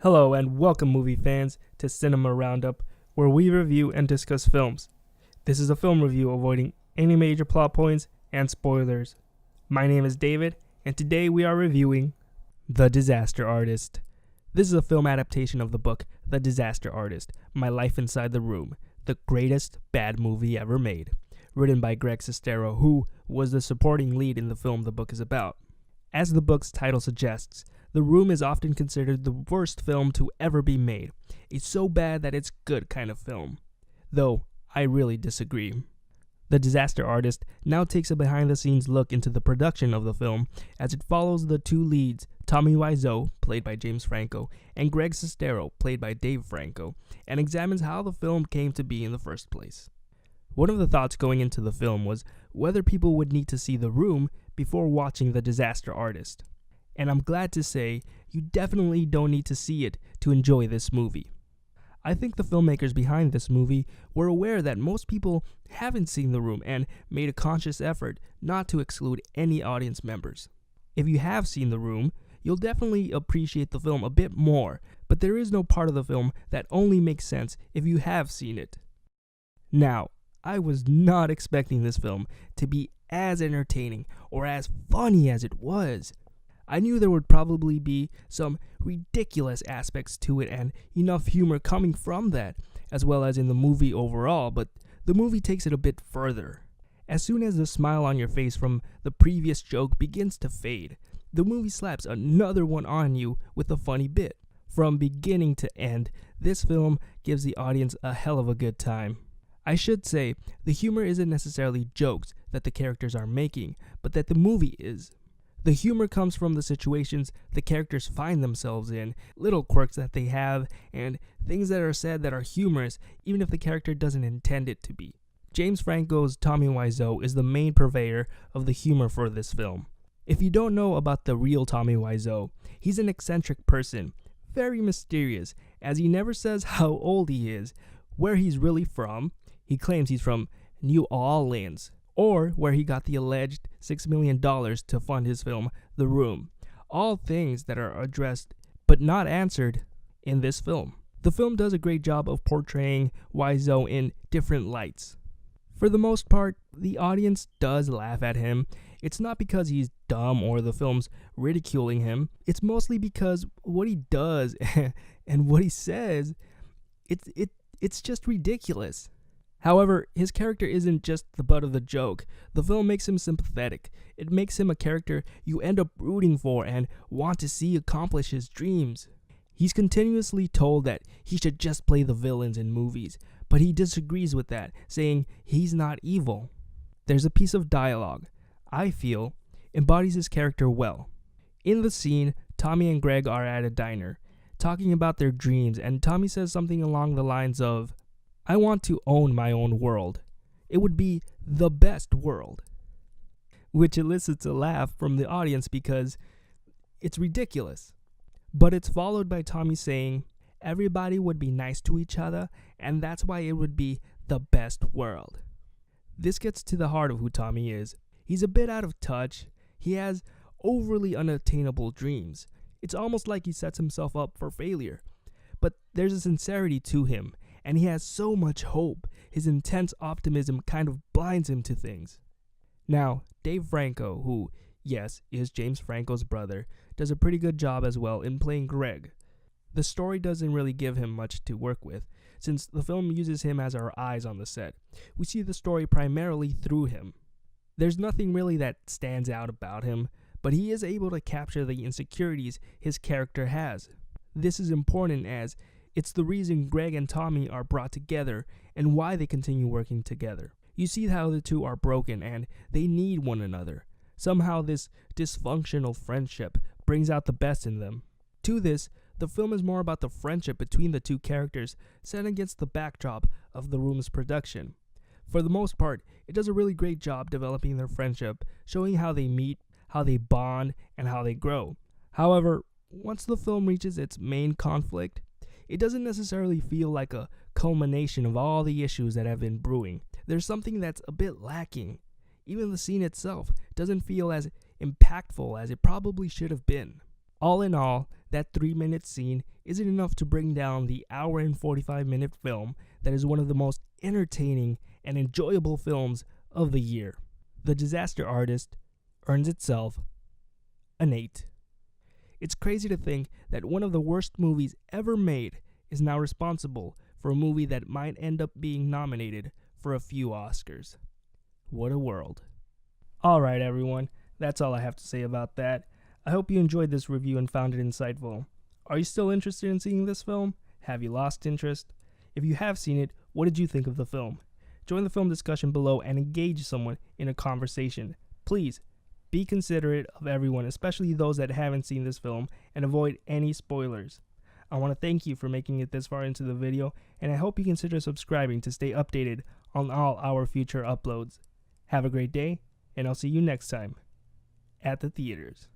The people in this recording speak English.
Hello and welcome movie fans to Cinema RoundUp, where we review and discuss films. This is a film review avoiding any major plot points and spoilers. My name is David, and today we are reviewing The Disaster Artist. This is a film adaptation of the book The Disaster Artist, My Life Inside the Room, the greatest bad movie ever made, written by Greg Sestero, who was the supporting lead in the film the book is about. As the book's title suggests, The Room is often considered the worst film to ever be made. It's so bad that it's good kind of film. Though, I really disagree. The Disaster Artist now takes a behind-the-scenes look into the production of the film as it follows the two leads, Tommy Wiseau, played by James Franco, and Greg Sestero, played by Dave Franco, and examines how the film came to be in the first place. One of the thoughts going into the film was whether people would need to see The Room before watching The Disaster Artist. And I'm glad to say you definitely don't need to see it to enjoy this movie. I think the filmmakers behind this movie were aware that most people haven't seen The Room and made a conscious effort not to exclude any audience members. If you have seen The Room, you'll definitely appreciate the film a bit more, but there is no part of the film that only makes sense if you have seen it. Now, I was not expecting this film to be as entertaining or as funny as it was. I knew there would probably be some ridiculous aspects to it and enough humor coming from that, as well as in the movie overall, but the movie takes it a bit further. As soon as the smile on your face from the previous joke begins to fade, the movie slaps another one on you with a funny bit. From beginning to end, this film gives the audience a hell of a good time. I should say, the humor isn't necessarily jokes that the characters are making, but that the movie is. The humor comes from the situations the characters find themselves in, little quirks that they have, and things that are said that are humorous even if the character doesn't intend it to be. James Franco's Tommy Wiseau is the main purveyor of the humor for this film. If you don't know about the real Tommy Wiseau, he's an eccentric person, very mysterious, as he never says how old he is, where he's really from. He claims he's from New Orleans, or where he got the alleged $6 million to fund his film, The Room. All things that are addressed but not answered in this film. The film does a great job of portraying Wiseau in different lights. For the most part, the audience does laugh at him. It's not because he's dumb or the film's ridiculing him. It's mostly because what he does and what he says, it's just ridiculous. However, his character isn't just the butt of the joke. The film makes him sympathetic. It makes him a character you end up rooting for and want to see accomplish his dreams. He's continuously told that he should just play the villains in movies, but he disagrees with that, saying he's not evil. There's a piece of dialogue, I feel, embodies his character well. In the scene, Tommy and Greg are at a diner, talking about their dreams, and Tommy says something along the lines of, "I want to own my own world. It would be the best world." Which elicits a laugh from the audience because it's ridiculous. But it's followed by Tommy saying, everybody would be nice to each other, and that's why it would be the best world. This gets to the heart of who Tommy is. He's a bit out of touch. He has overly unattainable dreams. It's almost like he sets himself up for failure. But there's a sincerity to him, and he has so much hope. His intense optimism kind of blinds him to things. Now, Dave Franco, who, yes, is James Franco's brother, does a pretty good job as well in playing Greg. The story doesn't really give him much to work with, since the film uses him as our eyes on the set. We see the story primarily through him. There's nothing really that stands out about him, but he is able to capture the insecurities his character has. This is important as it's the reason Greg and Tommy are brought together and why they continue working together. You see how the two are broken and they need one another. Somehow this dysfunctional friendship brings out the best in them. To this, the film is more about the friendship between the two characters set against the backdrop of The Room's production. For the most part, it does a really great job developing their friendship, showing how they meet, how they bond, and how they grow. However, once the film reaches its main conflict, it doesn't necessarily feel like a culmination of all the issues that have been brewing. There's something that's a bit lacking. Even the scene itself doesn't feel as impactful as it probably should have been. All in all, that 3-minute scene isn't enough to bring down the hour and 45-minute film that is one of the most entertaining and enjoyable films of the year. The Disaster Artist earns itself an 8. It's crazy to think that one of the worst movies ever made is now responsible for a movie that might end up being nominated for a few Oscars. What a world. Alright everyone, that's all I have to say about that. I hope you enjoyed this review and found it insightful. Are you still interested in seeing this film? Have you lost interest? If you have seen it, what did you think of the film? Join the film discussion below and engage someone in a conversation. Please, be considerate of everyone, especially those that haven't seen this film, and avoid any spoilers. I want to thank you for making it this far into the video, and I hope you consider subscribing to stay updated on all our future uploads. Have a great day, and I'll see you next time at the theaters.